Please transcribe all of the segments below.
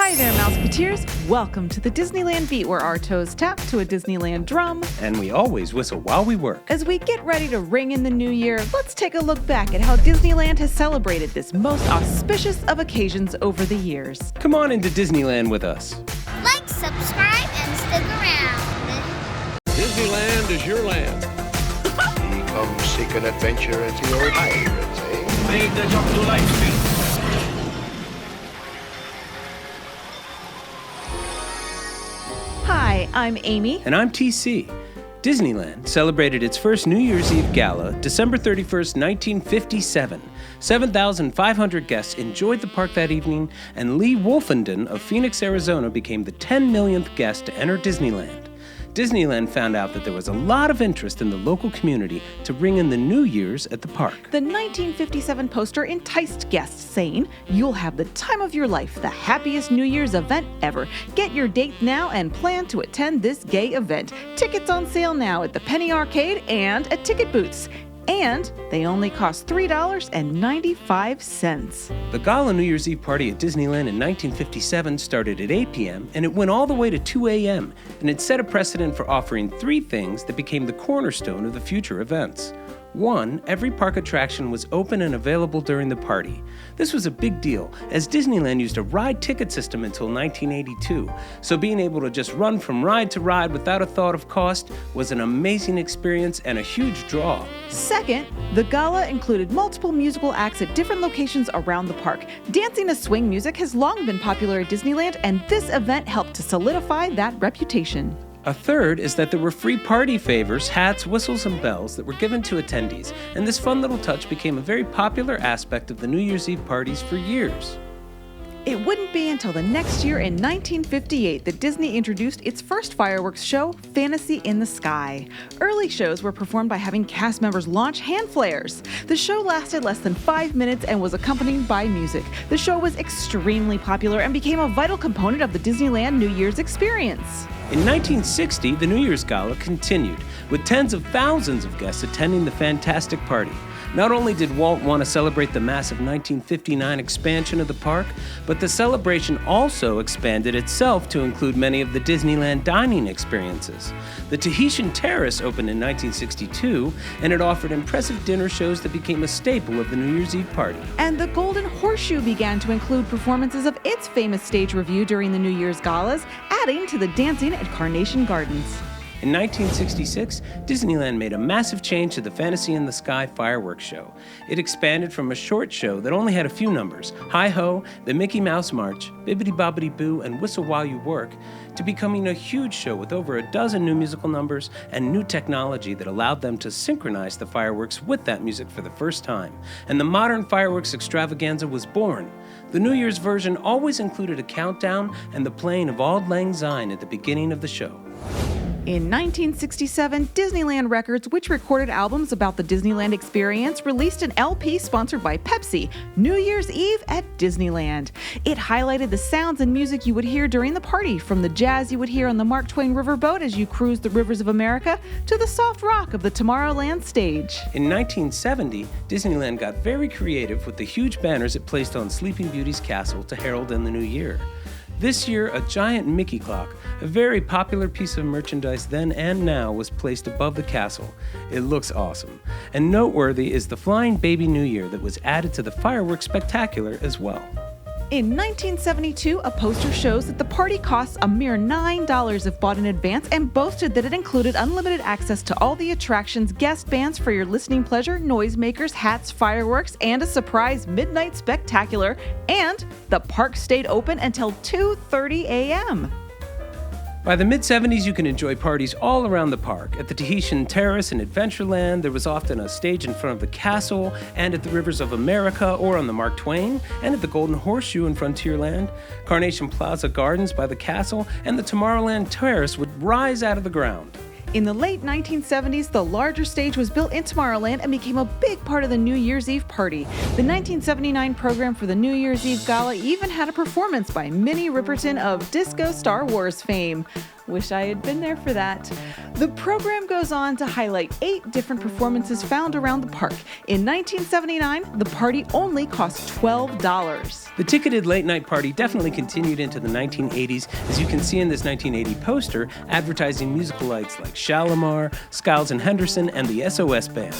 Hi there, Mouseketeers. Welcome to the Disneyland Beat, where our toes tap to a Disneyland drum. And we always whistle while we work. As we get ready to ring in the new year, let's take a look back at how Disneyland has celebrated this most auspicious of occasions over the years. Come on into Disneyland with us. Like, subscribe, and stick around. Disneyland is your land. Come seek an adventure into your pirates, eh? Make the jump to light speed. Hi, I'm Amy. And I'm TC. Disneyland celebrated its first New Year's Eve gala December 31st, 1957. 7,500 guests enjoyed the park that evening, and Lee Wolfenden of Phoenix, Arizona became the 10 millionth guest to enter Disneyland. Disneyland found out that there was a lot of interest in the local community to ring in the New Year's at the park. The 1957 poster enticed guests, saying, "You'll have the time of your life, the happiest New Year's event ever. Get your date now and plan to attend this gay event. Tickets on sale now at the Penny Arcade and at Ticket Booths. And they only cost $3.95. The Gala New Year's Eve party at Disneyland in 1957 started at 8 p.m. and it went all the way to 2 a.m. and it set a precedent for offering three things that became the cornerstone of the future events. 1, every park attraction was open and available during the party. This was a big deal, as Disneyland used a ride ticket system until 1982, so being able to just run from ride to ride without a thought of cost was an amazing experience and a huge draw. 2nd, the gala included multiple musical acts at different locations around the park. Dancing to swing music has long been popular at Disneyland, and this event helped to solidify that reputation. A 3rd is that there were free party favors, hats, whistles, and bells that were given to attendees, and this fun little touch became a very popular aspect of the New Year's Eve parties for years. It wouldn't be until the next year in 1958 that Disney introduced its first fireworks show, Fantasy in the Sky. Early shows were performed by having cast members launch hand flares. The show lasted less than 5 minutes and was accompanied by music. The show was extremely popular and became a vital component of the Disneyland New Year's experience. In 1960, the New Year's Gala continued, with tens of thousands of guests attending the fantastic party. Not only did Walt want to celebrate the massive 1959 expansion of the park, but the celebration also expanded itself to include many of the Disneyland dining experiences. The Tahitian Terrace opened in 1962, and it offered impressive dinner shows that became a staple of the New Year's Eve party. And the Golden Horseshoe began to include performances of its famous stage revue during the New Year's galas, adding to the dancing at Carnation Gardens. In 1966, Disneyland made a massive change to the Fantasy in the Sky fireworks show. It expanded from a short show that only had a few numbers, Hi-Ho, the Mickey Mouse March, Bibbidi Bobbidi Boo, and Whistle While You Work, to becoming a huge show with over a dozen new musical numbers and new technology that allowed them to synchronize the fireworks with that music for the first time. And the modern fireworks extravaganza was born. The New Year's version always included a countdown and the playing of Auld Lang Syne at the beginning of the show. In 1967, Disneyland Records, which recorded albums about the Disneyland experience, released an LP sponsored by Pepsi, New Year's Eve at Disneyland. It highlighted the sounds and music you would hear during the party, from the jazz you would hear on the Mark Twain riverboat as you cruised the rivers of America, to the soft rock of the Tomorrowland stage. In 1970, Disneyland got very creative with the huge banners it placed on Sleeping Beauty's castle to herald in the new year. This year, a giant Mickey clock, a very popular piece of merchandise then and now, was placed above the castle. It looks awesome. And noteworthy is the Flying Baby New Year that was added to the fireworks spectacular as well. In 1972, a poster shows that the party costs a mere $9 if bought in advance, and boasted that it included unlimited access to all the attractions, guest bands for your listening pleasure, noisemakers, hats, fireworks, and a surprise midnight spectacular. And the park stayed open until 2:30 a.m. By the mid-70s, you can enjoy parties all around the park. At the Tahitian Terrace in Adventureland, there was often a stage in front of the castle, and at the Rivers of America or on the Mark Twain, and at the Golden Horseshoe in Frontierland. Carnation Plaza Gardens by the castle, and the Tomorrowland Terrace would rise out of the ground. In the late 1970s, the larger stage was built in Tomorrowland and became a big part of the New Year's Eve party. The 1979 program for the New Year's Eve Gala even had a performance by Minnie Riperton of Disco Star Wars fame. Wish I had been there for that. The program goes on to highlight 8 different performances found around the park. In 1979, the party only cost $12. The ticketed late-night party definitely continued into the 1980s, as you can see in this 1980 poster advertising musical lights like Shalimar, Skiles and Henderson, and the SOS Band.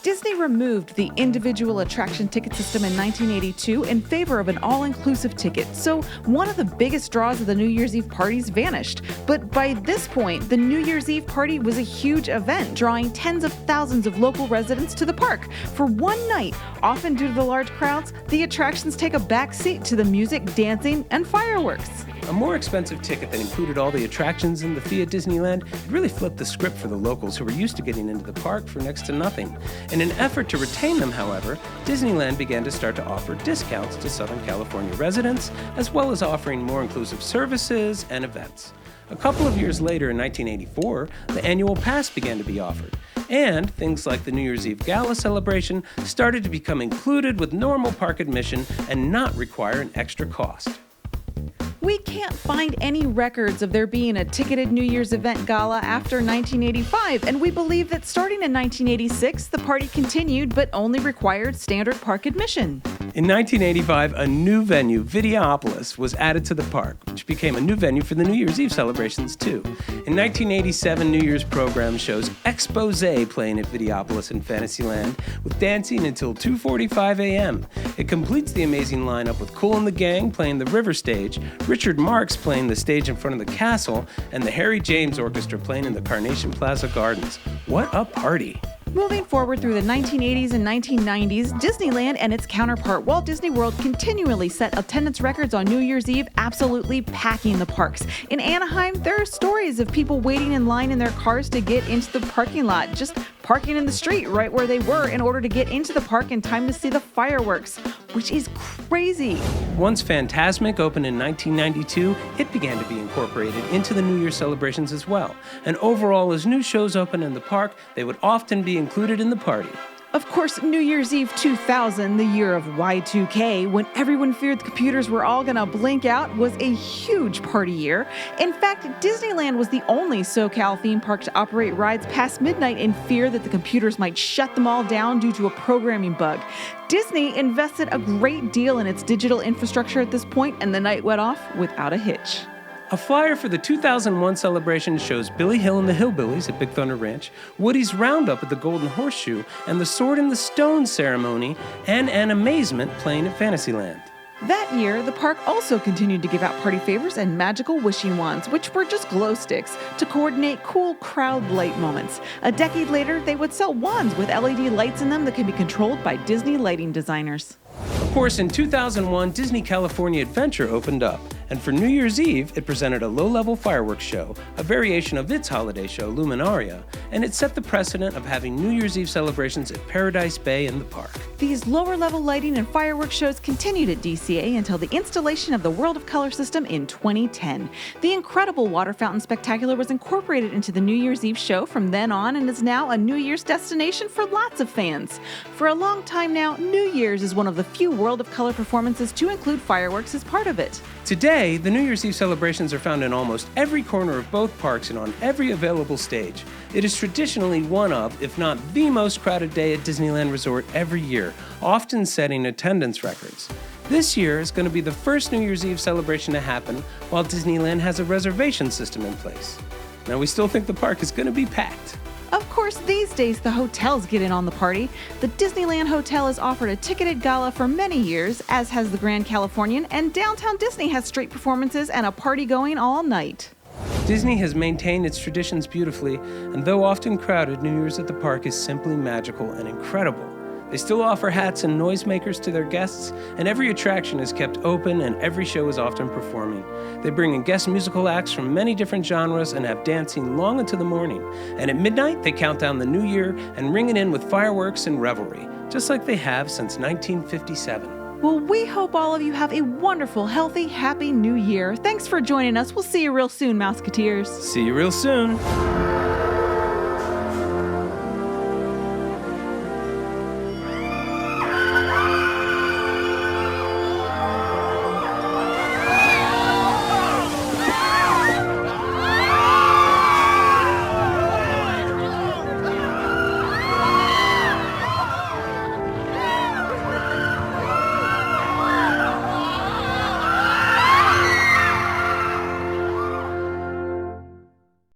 Disney removed the individual attraction ticket system in 1982 in favor of an all-inclusive ticket, so one of the biggest draws of the New Year's Eve parties vanished. But by this point, the New Year's Eve party was a huge event, drawing tens of thousands of local residents to the park. For one night, often due to the large crowds, the attractions take a back seat to the music, dancing, and fireworks. A more expensive ticket that included all the attractions in the fee at Disneyland really flipped the script for the locals who were used to getting into the park for next to nothing. In an effort to retain them, however, Disneyland began to start to offer discounts to Southern California residents, as well as offering more inclusive services and events. A couple of years later, in 1984, the annual pass began to be offered, and things like the New Year's Eve gala celebration started to become included with normal park admission and not require an extra cost. We can't find any records of there being a ticketed New Year's event gala after 1985, and we believe that starting in 1986, the party continued but only required standard park admission. In 1985, a new venue, Videopolis, was added to the park, which became a new venue for the New Year's Eve celebrations too. In 1987, New Year's program shows Exposé playing at Videopolis in Fantasyland, with dancing until 2:45 a.m. It completes the amazing lineup with Kool and the Gang playing the River Stage, Richard Marx playing the stage in front of the castle, and the Harry James Orchestra playing in the Carnation Plaza Gardens. What a party! Moving forward through the 1980s and 1990s, Disneyland and its counterpart Walt Disney World continually set attendance records on New Year's Eve, absolutely packing the parks. In Anaheim, there are stories of people waiting in line in their cars to get into the parking lot, just parking in the street right where they were in order to get into the park in time to see the fireworks, which is crazy. Once Fantasmic opened in 1992, it began to be incorporated into the New Year celebrations as well. And overall, as new shows opened in the park, they would often be included in the party. Of course, New Year's Eve 2000, the year of Y2K, when everyone feared the computers were all gonna blink out, was a huge party year. In fact, Disneyland was the only SoCal theme park to operate rides past midnight in fear that the computers might shut them all down due to a programming bug. Disney invested a great deal in its digital infrastructure at this point, and the night went off without a hitch. A flyer for the 2001 celebration shows Billy Hill and the Hillbillies at Big Thunder Ranch, Woody's Roundup at the Golden Horseshoe, and the Sword in the Stone ceremony, and an Amazement playing at Fantasyland. That year, the park also continued to give out party favors and magical wishing wands, which were just glow sticks, to coordinate cool crowd light moments. A decade later, they would sell wands with LED lights in them that can be controlled by Disney lighting designers. Of course, in 2001, Disney California Adventure opened up, and for New Year's Eve, it presented a low-level fireworks show, a variation of its holiday show, Luminaria, and it set the precedent of having New Year's Eve celebrations at Paradise Bay in the park. These lower-level lighting and fireworks shows continued at DCA until the installation of the World of Color system in 2010. The incredible water fountain spectacular was incorporated into the New Year's Eve show from then on and is now a New Year's destination for lots of fans. For a long time now, New Year's is one of the few World of Color performances to include fireworks as part of it. Today, the New Year's Eve celebrations are found in almost every corner of both parks and on every available stage. It is traditionally one of, if not the most crowded day at Disneyland Resort every year, often setting attendance records. This year is going to be the first New Year's Eve celebration to happen while Disneyland has a reservation system in place. Now, we still think the park is going to be packed. Of course, these days the hotels get in on the party. The Disneyland Hotel has offered a ticketed gala for many years, as has the Grand Californian, and Downtown Disney has street performances and a party going all night. Disney has maintained its traditions beautifully, and though often crowded, New Year's at the park is simply magical and incredible. They still offer hats and noisemakers to their guests, and every attraction is kept open and every show is often performing. They bring in guest musical acts from many different genres and have dancing long into the morning. And at midnight, they count down the new year and ring it in with fireworks and revelry, just like they have since 1957. Well, we hope all of you have a wonderful, healthy, happy new year. Thanks for joining us. We'll see you real soon, Mouseketeers. See you real soon.